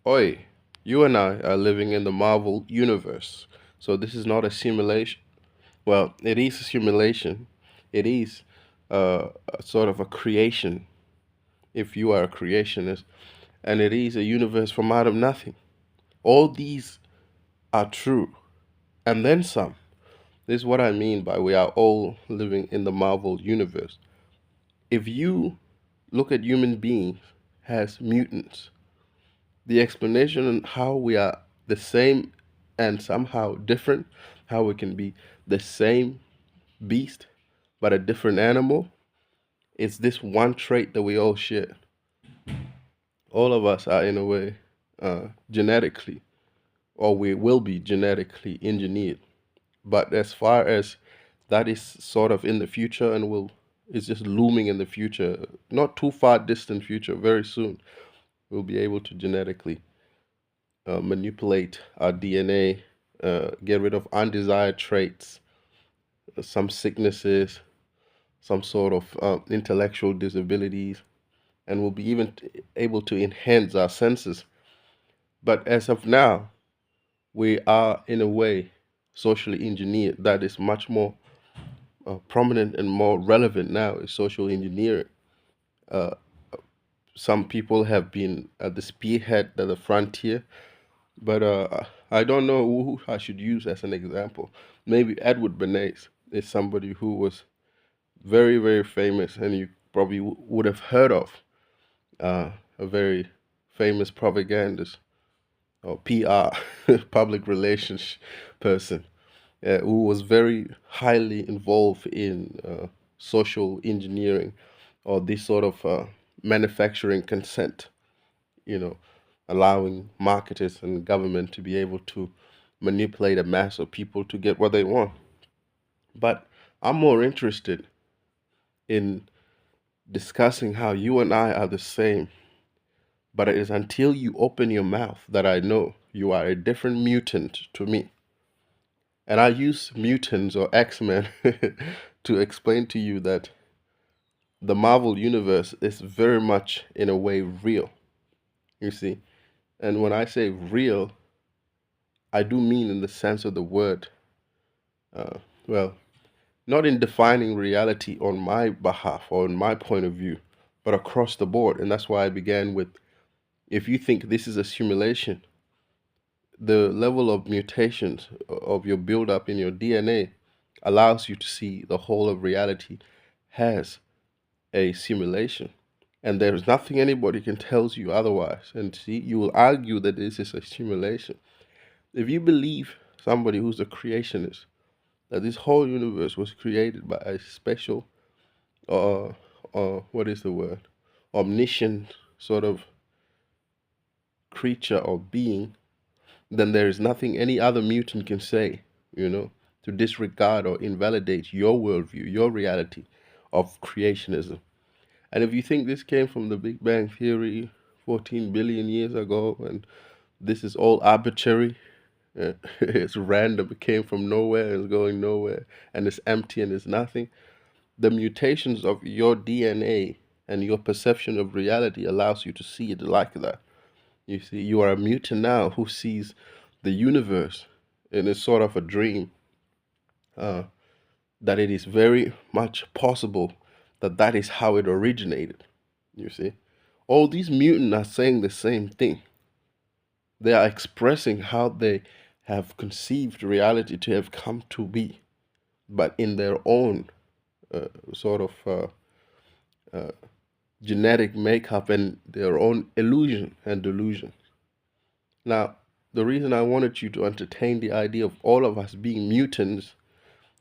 Oi, you and I are living in the Marvel universe. So this is not a simulation. Well, it is a simulation. It is a sort of a creation, if you are a creationist, and it is a universe from out of nothing. All these are true, and then some. This is what I mean by we are all living in the Marvel universe. If you look at human beings as mutants, the explanation on how we are the same and somehow different, how we can be the same beast but a different animal, is this one trait that we all share. All of us are, in a way, genetically, or we will be genetically engineered. But as far as that is sort of in the future and will is just looming in the future, not too far distant future, very soon, we'll be able to genetically manipulate our DNA, get rid of undesired traits, some sicknesses, some sort of intellectual disabilities, and we'll be even able to enhance our senses. But as of now, we are, in a way, socially engineered. That is much more prominent and more relevant now is social engineering. Uh, some people have been at the spearhead, at the frontier, but I don't know who I should use as an example. Maybe Edward Bernays is somebody who was very, very famous, and you probably would have heard of a very famous propagandist or PR, public relations person, who was very highly involved in social engineering or this sort of manufacturing consent, you know, allowing marketers and government to be able to manipulate a mass of people to get what they want. But I'm more interested in discussing how you and I are the same, but it is until you open your mouth that I know you are a different mutant to me. And I use mutants or X-Men to explain to you that the Marvel universe is very much, in a way, real. You see? And when I say real, I do mean in the sense of the word, uh, well, not in defining reality on my behalf or on my point of view, but across the board. And that's why I began with if you think this is a simulation, the level of mutations of your buildup in your DNA allows you to see the whole of reality has a simulation. And there's nothing anybody can tell you otherwise. And see, you will argue that this is a simulation. If you believe somebody who's a creationist, that this whole universe was created by a special, uh, what is the word, omniscient sort of creature or being, then there is nothing any other mutant can say, you know, to disregard or invalidate your worldview, your reality of creationism. And if you think this came from the Big Bang Theory 14 billion years ago, and this is all arbitrary, it's random, it came from nowhere, it's going nowhere, and it's empty and it's nothing, the mutations of your DNA and your perception of reality allows you to see it like that. You see, you are a mutant now who sees the universe in a sort of a dream, uh, that it is very much possible that that is how it originated. You see, all these mutants are saying the same thing. They are expressing how they have conceived reality to have come to be, but in their own sort of uh, genetic makeup and their own illusion and delusion. Now, the reason I wanted you to entertain the idea of all of us being mutants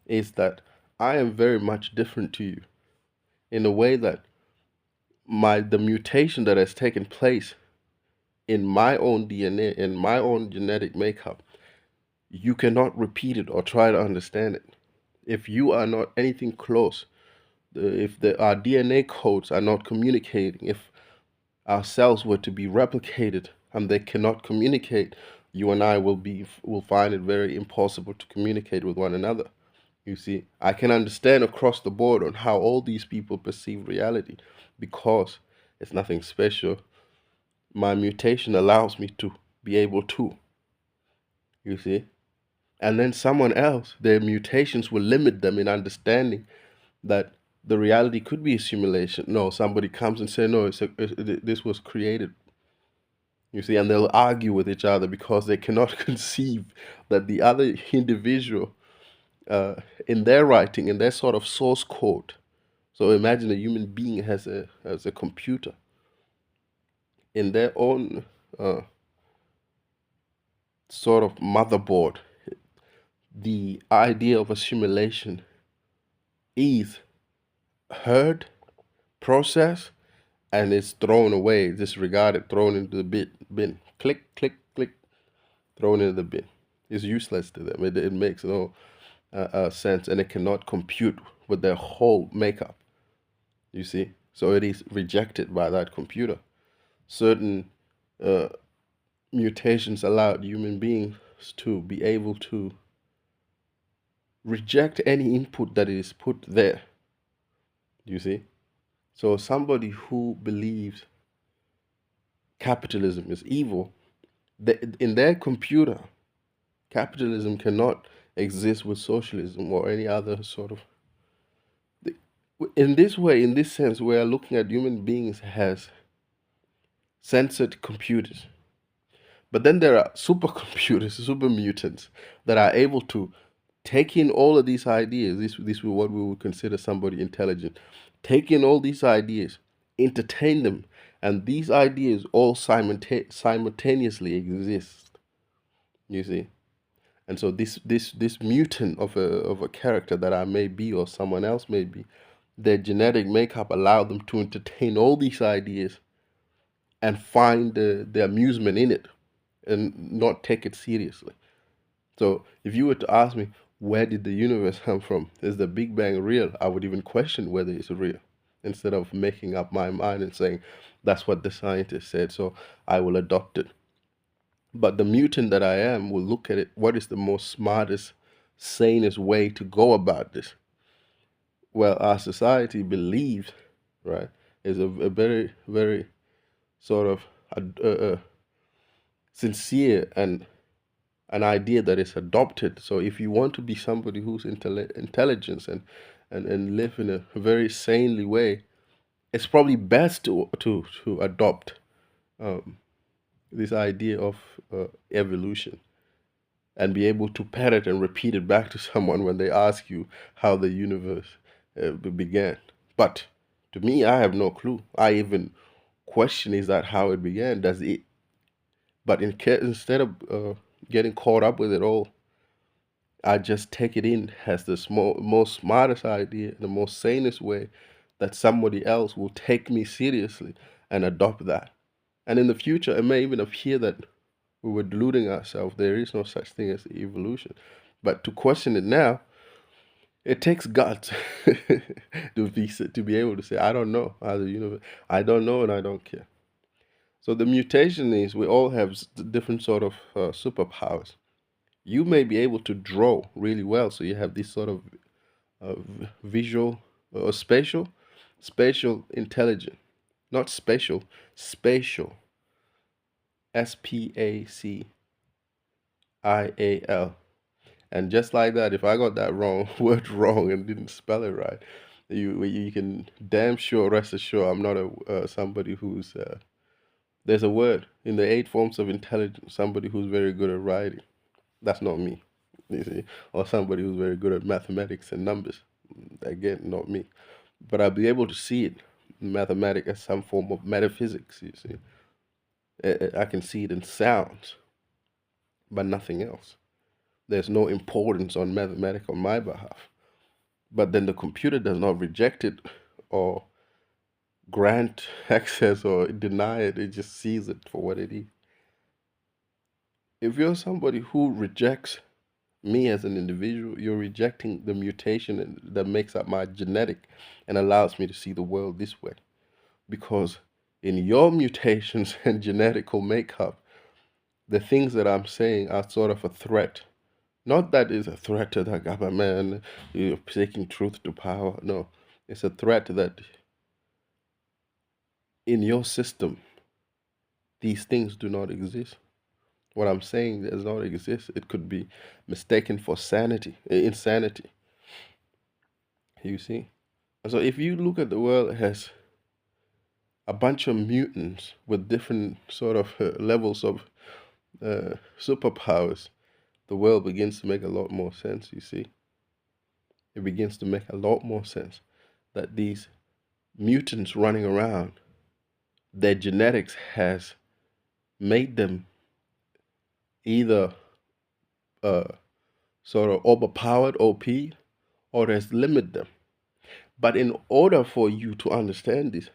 is that I am very much different to you in a way that my the mutation that has taken place in my own DNA, in my own genetic makeup, you cannot repeat it or try to understand it. If you are not anything close, our DNA codes are not communicating, if our cells were to be replicated and they cannot communicate, you and I will find it very impossible to communicate with one another. You see, I can understand across the board on how all these people perceive reality because it's nothing special. my mutation allows me to be able to, you see. And then someone else, their mutations will limit them in understanding that the reality could be a simulation. No, somebody comes and say, no, this was created, you see, and they'll argue with each other because they cannot conceive that the other individual, uh, in their writing, in their sort of source code. So imagine a human being has a computer in their own uh, sort of motherboard. The idea of a simulation is heard, processed, and it's thrown away, disregarded, thrown into the bin. Click, click, click, thrown into the bin. It's useless to them. It makes no sense, and it cannot compute with their whole makeup. You see, so it is rejected by that computer. Certain uh, mutations allowed human beings to be able to reject any input that is put there. You see, so somebody who believes capitalism is evil, in their computer, capitalism cannot exist with socialism or any other sort of. In this way, in this sense, we are looking at human beings as censored computers. But then there are supercomputers, super mutants that are able to take in all of these ideas. This is what we would consider somebody intelligent. Take in all these ideas, entertain them, and these ideas all simultaneously exist. You see, and so this mutant of a character that I may be or someone else may be, their genetic makeup allowed them to entertain all these ideas and find the amusement in it and not take it seriously. So if you were to ask me, where did the universe come from? Is the Big Bang real? I would even question whether it's real instead of making up my mind and saying, that's what the scientist said, so I will adopt it. But the mutant that I am will look at it, what is the most smartest, sanest way to go about this? Well, our society believes, right, is a very, very sort of sincere and an idea that is adopted. So if you want to be somebody who's intelligent and live in a very sanely way, it's probably best to adopt um, this idea of evolution and be able to parrot and repeat it back to someone when they ask you how the universe began. But to me, I have no clue. I even question, is that how it began? Does it? But instead of getting caught up with it all, I just take it in as the most smartest idea, the most sanest way that somebody else will take me seriously and adopt that. And in the future, it may even appear that we were deluding ourselves. There is no such thing as evolution. But to question it now, it takes guts to be able to say, I don't know how the universe, I don't know and I don't care. So the mutation is we all have different sort of superpowers. You may be able to draw really well, so you have this sort of visual or spatial intelligence, not special, spatial, SPACIAL. And just like that, if I got that wrong, word wrong, and didn't spell it right, you can damn sure rest assured I'm not a somebody who's there's a word in the eight forms of intelligence, somebody who's very good at writing. That's not me, you see, or somebody who's very good at mathematics and numbers. Again, not me. But I'll be able to see it, mathematics, as some form of metaphysics. You see, I can see it in sounds, but nothing else. There's no importance on mathematics on my behalf. But then the computer does not reject it or grant access or deny it. It just sees it for what it is. If you're somebody who rejects me as an individual, you're rejecting the mutation that makes up my genetic and allows me to see the world this way. Because in your mutations and genetical makeup, the things that I'm saying are sort of a threat. Not that it's a threat to the government, you're taking truth to power. No, it's a threat that in your system, These things do not exist. What I'm saying does not exist. It could be mistaken for insanity. You see? And so if you look at the world as a bunch of mutants with different sort of levels of superpowers, the world begins to make a lot more sense, you see? It begins to make a lot more sense that these mutants running around, their genetics has made them either uh, sort of overpowered OP or has limited them. But in order for you to understand this,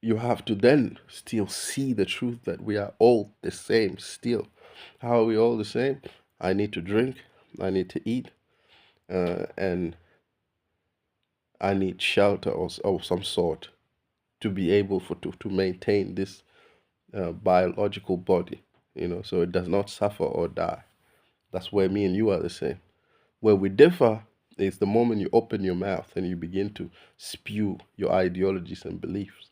you have to then still see the truth that we are all the same still. How are we all the same? I need to drink, I need to eat, and I need shelter of some sort to be able to maintain this biological body, so it does not suffer or die. That's where me and you are the same. Where we differ is the moment you open your mouth and you begin to spew your ideologies and beliefs,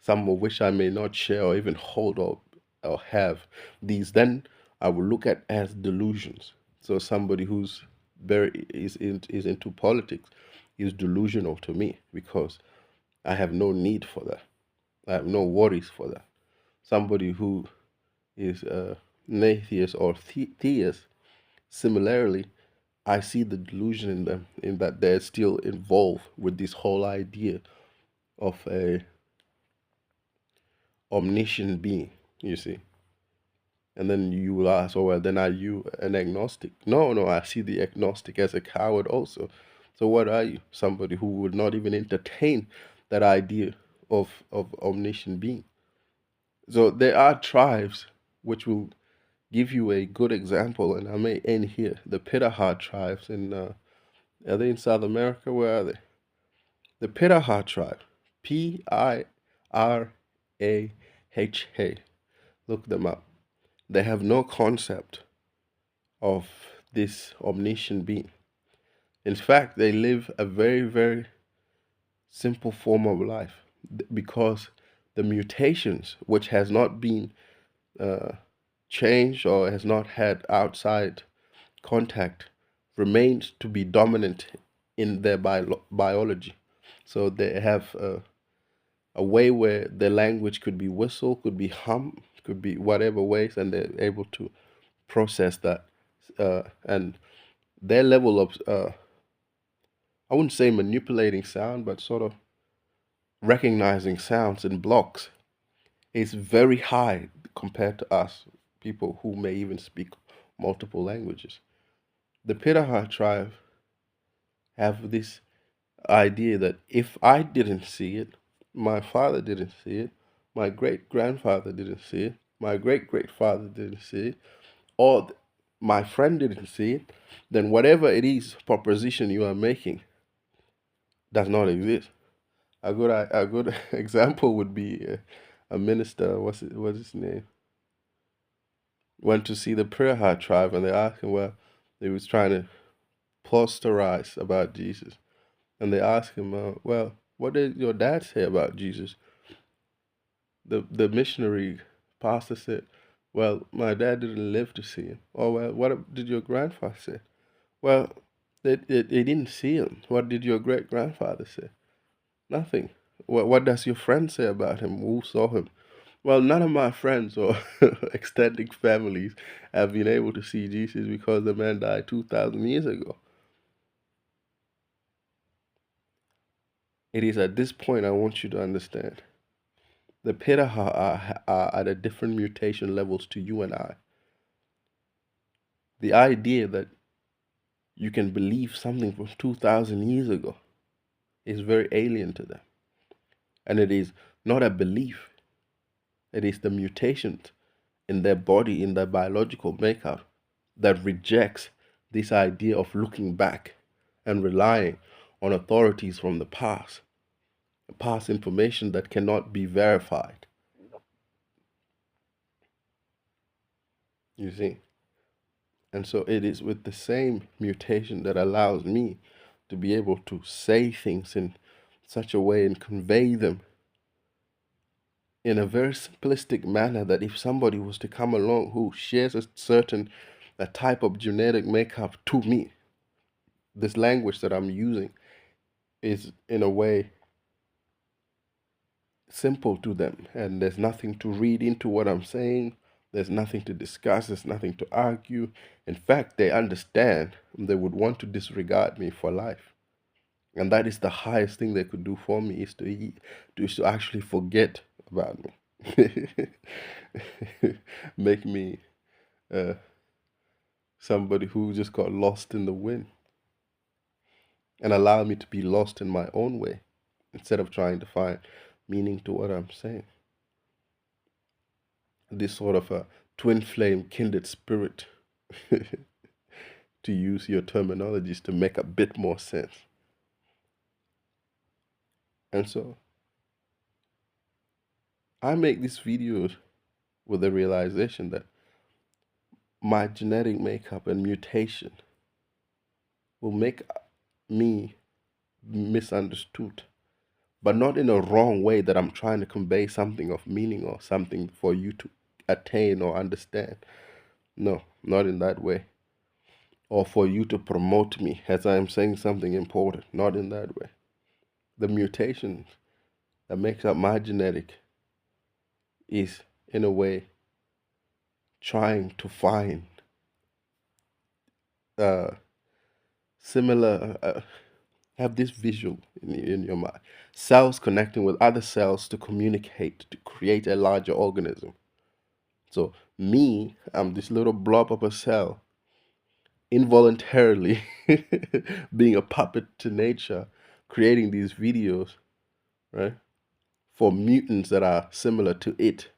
some of which I may not share or even hold or have. These then I will look at as delusions. So somebody who's is into politics is delusional to me because I have no need for that. I have no worries for that. Somebody who is an atheist or theist, similarly, I see the delusion in them, in that they're still involved with this whole idea of a omniscient being, you see. And then you will ask, oh, well, then are you an agnostic? No, no, I see the agnostic as a coward also. So what are you? Somebody who would not even entertain that idea of omniscient being. So there are tribes which will give you a good example, and I may end here. The Pitahar tribes are they in South America? Where are they? The Pitahar tribe, PirahA. Look them up. They have no concept of this omniscient being. In fact, they live a very, very simple form of life because the mutations, which has not been uh, changed or has not had outside contact, remains to be dominant in their biology. So they have a way where their language could be whistle, could be hum, could be whatever ways, and they're able to process that. And their level of, I wouldn't say manipulating sound, but sort of recognizing sounds in blocks is very high compared to us, people who may even speak multiple languages. The Piraha tribe have this idea that if I didn't see it, my father didn't see it, my great grandfather didn't see it, my great great father didn't see it, or my friend didn't see it, then whatever it is proposition you are making does not exist. A good example would be a minister. What's his name? Went to see the Piraha tribe, and they asked him, well, he was trying to posterize about Jesus, and they asked him, well, what did your dad say about Jesus? The missionary pastor said, well, my dad didn't live to see him. Oh, well, what did your grandfather say? Well, they didn't see him. What did your great grandfather say? Nothing. What does your friend say about him? Who saw him? Well, none of my friends or extending families have been able to see Jesus because the man died 2,000 years ago. It is at this point I want you to understand. The Piraha are at a different mutation levels to you and I. The idea that you can believe something from 2,000 years ago is very alien to them. And it is not a belief, it is the mutations in their body, in their biological makeup, that rejects this idea of looking back and relying on authorities from the past information that cannot be verified. You see? And so it is with the same mutation that allows me to be able to say things in such a way and convey them in a very simplistic manner, that if somebody was to come along who shares a certain a type of genetic makeup to me, this language that I'm using is in a way simple to them, and there's nothing to read into what I'm saying. There's nothing to discuss, there's nothing to argue. In fact, they understand, and they would want to disregard me for life. And that is the highest thing they could do for me, is to actually forget about me. Make me uh, somebody who just got lost in the wind, and allow me to be lost in my own way instead of trying to find meaning to what I'm saying. This sort of a twin flame kindred spirit, to use your terminologies to make a bit more sense. And so I make these videos with the realization that my genetic makeup and mutation will make me misunderstood, but not in a wrong way that I'm trying to convey something of meaning or something for you to attain or understand. No, not in that way. Or for you to promote me as I am saying something important. Not in that way. The mutation that makes up my genetic is, in a way, trying to find uh, similar, have this visual in your mind. Cells connecting with other cells to communicate, to create a larger organism. So, me, I'm this little blob of a cell, involuntarily being a puppet to nature, creating these videos, right? For mutants that are similar to it.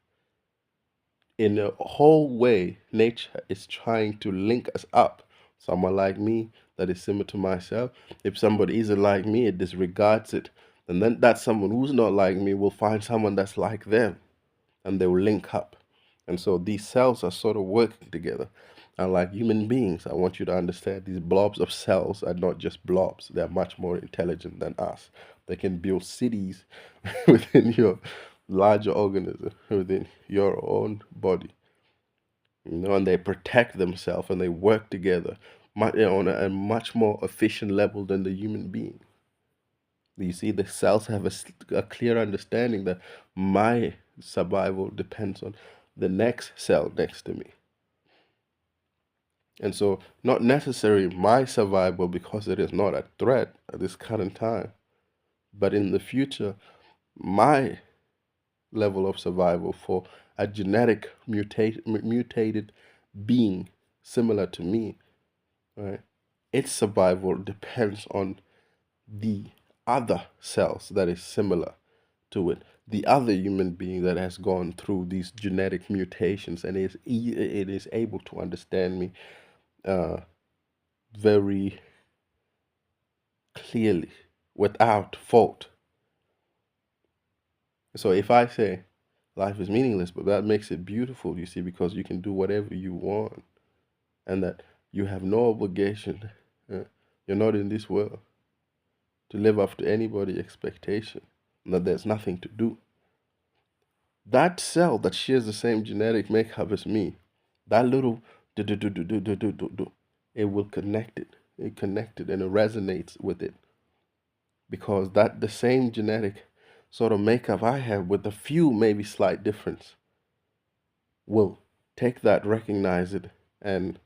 In a whole way, nature is trying to link us up. Someone like me that is similar to myself. If somebody isn't like me, it disregards it. And then that someone who's not like me will find someone that's like them, and they will link up. And so these cells are sort of working together. And like human beings, I want you to understand these blobs of cells are not just blobs. They're much more intelligent than us. They can build cities within your larger organism, within your own body. And they protect themselves and they work together on a much more efficient level than the human being. You see, the cells have a clear understanding that my survival depends on the next cell next to me. And so, not necessarily my survival, because it is not a threat at this current time, but in the future, my level of survival for a genetic mutated being similar to me, right? Its survival depends on the other cells that is similar to it, the other human being that has gone through these genetic mutations and it is able to understand me uh, very clearly without fault. So if I say life is meaningless, but that makes it beautiful, you see, because you can do whatever you want, and that you have no obligation. You're not in this world to live up to anybody's expectation, and that there's nothing to do. That cell that shares the same genetic makeup as me, that little do do do do do do do do do, it will connect it. It connected and it resonates with it, because that the same genetic sort of makeup I have, with a few maybe slight difference, will take that, recognize it, and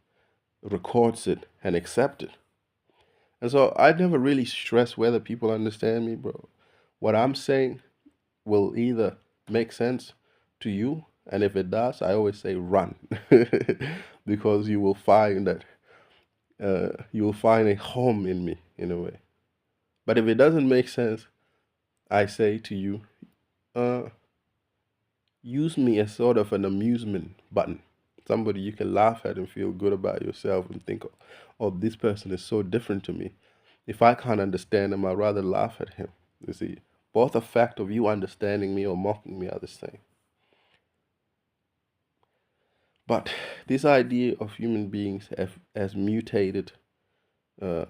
records it and accept it. And so I never really stress whether people understand me, bro. What I'm saying will either make sense to you, and if it does, I always say run, because you will find that you will find a home in me in a way. But if it doesn't make sense, I say to you, uh, use me as sort of an amusement button, somebody you can laugh at and feel good about yourself and think, oh, this person is so different to me. If I can't understand him, I'd rather laugh at him. You see, both the fact of you understanding me or mocking me are the same. But this idea of human beings as mutated uh,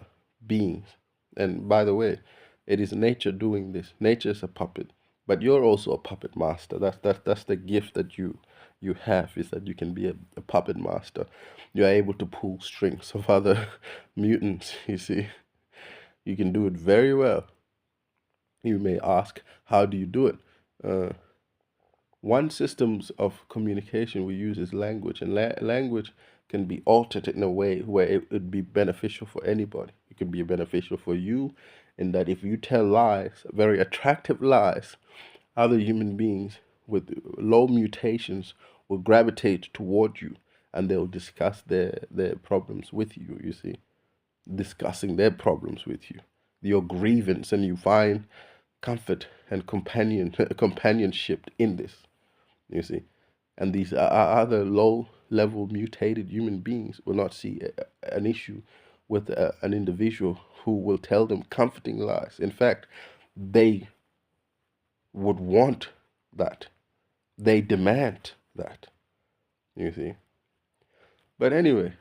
beings, and by the way, it is nature doing this. Nature is a puppet. But you're also a puppet master. That's the gift that you have, is that you can be a puppet master. You're able to pull strings of other mutants, you see. You can do it very well. You may ask, how do you do it? Uh, One systems of communication we use is language, and language can be altered in a way where it would be beneficial for anybody. It could be beneficial for you in that if you tell lies, very attractive lies, other human beings with low mutations will gravitate toward you, and they'll discuss their problems with you, you see, discussing their problems with you, your grievance, and you find comfort and companionship in this, you see. And these other low level mutated human beings will not see an issue with an individual who will tell them comforting lies. In fact, they would want that. They demand that, you see. But anyway,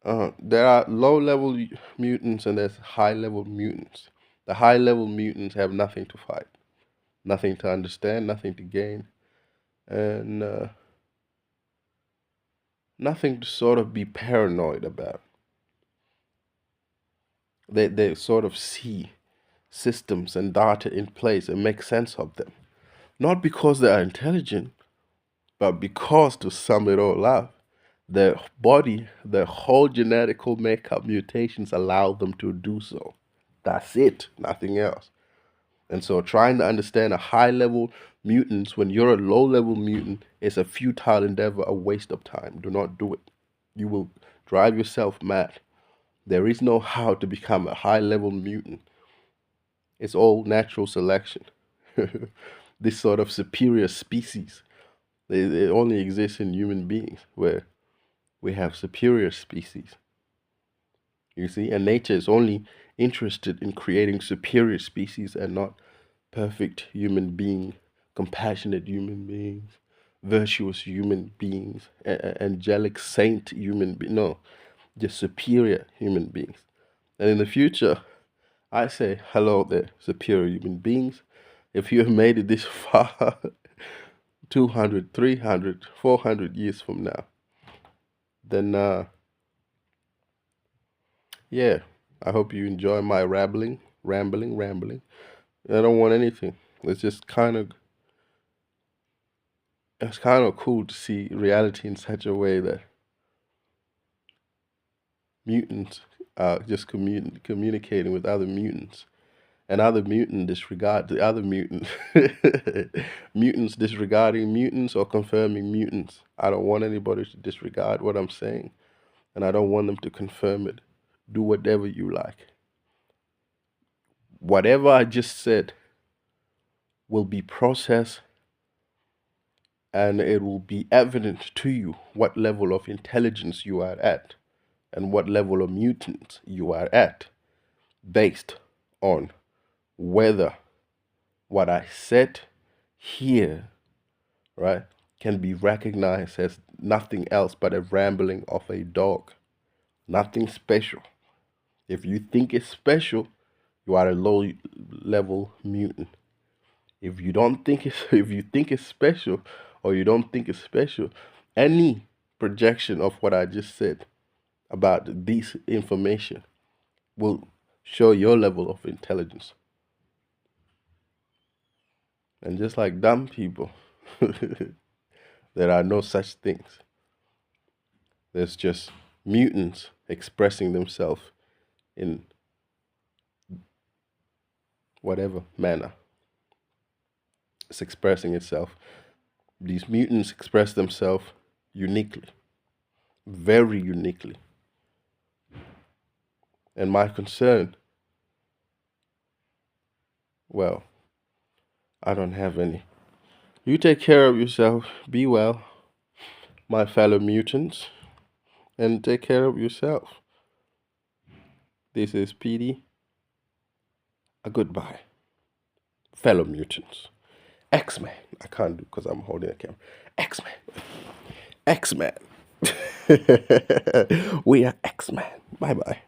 there are low level mutants and there's high level mutants. The high level mutants have nothing to fight, nothing to understand, nothing to gain, and nothing to sort of be paranoid about. They sort of see systems and data in place and make sense of them. Not because they are intelligent, but because, to sum it all up, their body, their whole genetical makeup mutations allow them to do so. That's it, nothing else. And so trying to understand a high level mutants when you're a low level mutant is a futile endeavor, a waste of time. Do not do it. You will drive yourself mad. There is no how to become a high level mutant. It's all natural selection. This sort of superior species, it only exists in human beings where we have superior species. You see, and nature is only interested in creating superior species and not perfect human being, compassionate human beings, virtuous human beings, angelic saint human beings. No, just superior human beings. And in the future, I say, hello there, superior human beings. If you have made it this far, 200, 300, 400 years from now, then yeah, I hope you enjoy my rambling. I don't want anything. It's just it's kind of cool to see reality in such a way that mutants are just communicating with other mutants, and other mutant disregard the other mutant. Mutants disregarding mutants or confirming mutants. I don't want anybody to disregard what I'm saying, and I don't want them to confirm it. Do whatever you like. Whatever I just said will be processed, and it will be evident to you what level of intelligence you are at and what level of mutant you are at, based on whether what I said here, right, can be recognized as nothing else but a rambling of a dog. Nothing special. If you think it's special, you are a low level mutant. If you don't think it's if you think it's special or you don't think it's special, any projection of what I just said about this information will show your level of intelligence. And just like dumb people, there are no such things. There's just mutants expressing themselves in whatever manner it's expressing itself. These mutants express themselves uniquely, very uniquely. And my concern, well, I don't have any. You take care of yourself, be well, my fellow mutants, and take care of yourself. This is PD. A goodbye, fellow mutants. X-Men. I can't do because I'm holding a camera. X-Men. X-Men. We are X-Men. Bye-bye.